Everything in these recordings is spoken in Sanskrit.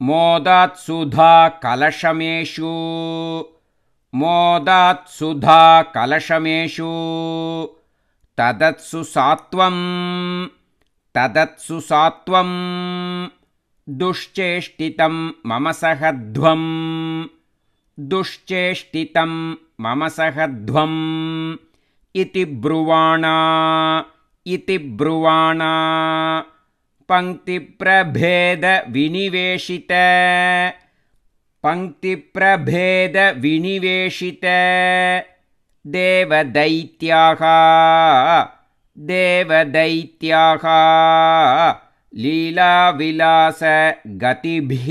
मोदात् सुधा कलशमेषु मोदात् सुधा कलशमेषु तदत्सु सात्वं दुश्चेष्टितं मम सहध्वम् दुश्चेष्टितं मम सहध्वम् इति ब्रुवाणा पंक्तिप्रभेद विनिवेशित देवदैत्याः लीलाविलास गतिभिः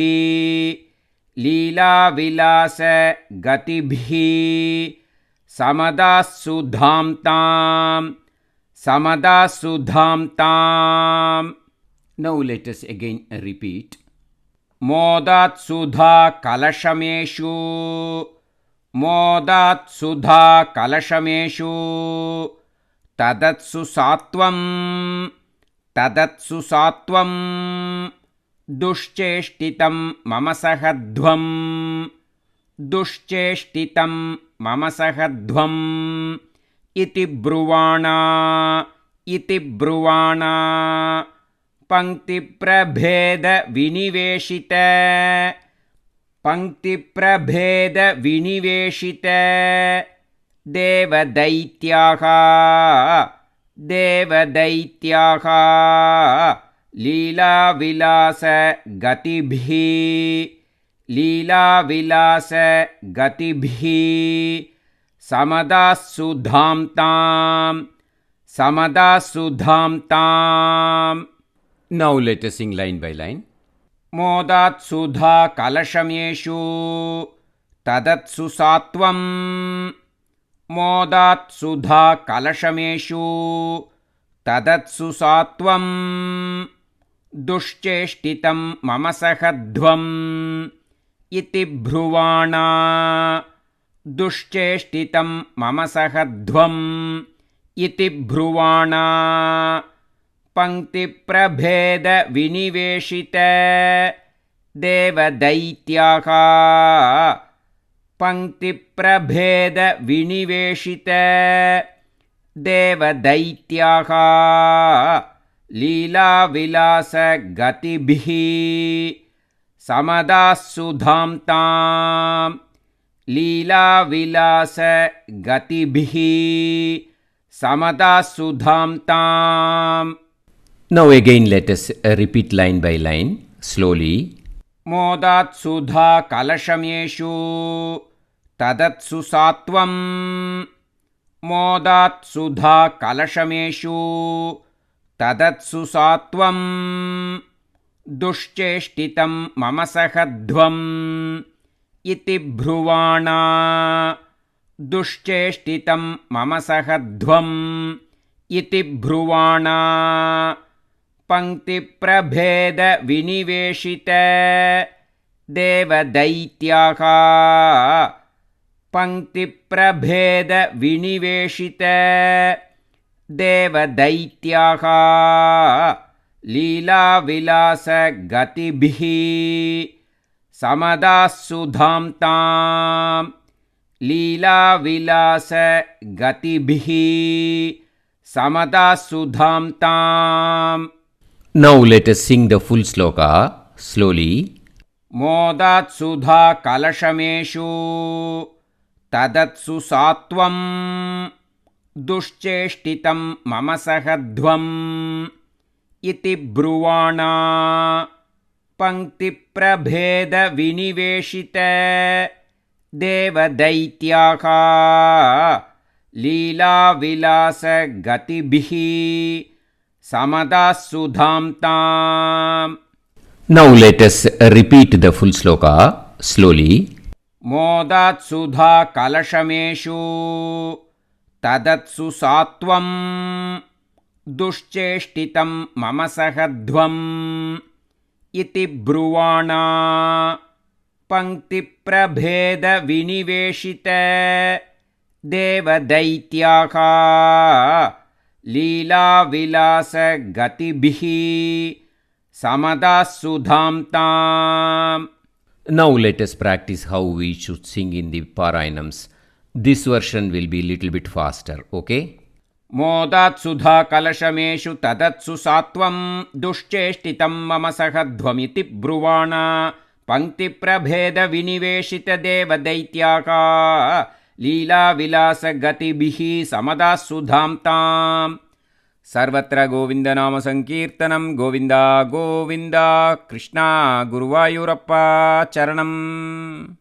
समदासुधां ताम्. Now let us again repeat. मोदात् सुधा कलशमेषु तदत्सु सात्वं दुश्चेष्टितं मम सहध्वम् इति ब्रुवाणा पंक्तिप्रभेद विनिवेशित देवदैत्याः लीलाविलास गतिभिः समदासुधां ताम्. Now let us sing line by line. मोदात् सुधा कलशमेषु तदत्सु सात्वं मोदात् सुधा कलशमेषु तदत्सु सात्वं दुश्चेष्टितं मम सहध्वम् इति ब्रुवाणा पंक्तिप्रभेद विनिवेशित देवदैत्याः लीलाविलास गतिभिः समदासुधां ताम् Now again let us repeat line by line slowly. मोदात् सुधा कलशमेषु तदत्सु सात्वं मोदात् सुधा कलशमेषु तदत्सु सात्वं दुश्चेष्टितं मम सहध्वम् इति ब्रुवाणा पंक्तिप्रभेद विनिवेशित देवदैत्याः लीलाविलास गतिभिः समदासुधां ताम् Now let us sing the full sloka slowly. मोदात् सुधा कलशमेषु तदत्सु सात्वं दुश्चेष्टितं मम सहध्वम् इति ब्रुवाणा पंक्तिप्रभेद विनिवेशित देवदैत्याः लीलाविलास गतिभिः समदासुधां ताम्. Now let us repeat the full sloka slowly. मोदात् सुधा कलशमेषु तदत्सु सात्वं दुश्चेष्टितं मम सहध्वम् इति ब्रुवाणा पंक्तिप्रभेद विनिवेशित देवदैत्याः लीलाविलास गतिभिः समदाः सुधां ताम्. Now let us practice how we should sing in the Parayanams. This version will be little bit faster, okay? मोदात् सुधा कलशमेषु तदत्सु सात्वं दुश्चेष्टितं मम सहध्वमिति ब्रुवाण पङ्क्तिप्रभेदविनिवेशितदेवदैत्याका लीलाविलासगतिभिः समदाः सुधां ताम्. सर्वत्र गोविन्दनामसङ्कीर्तनं गोविन्द गोविन्द. कृष्णा गुरुवायूरप्पा चरणम्.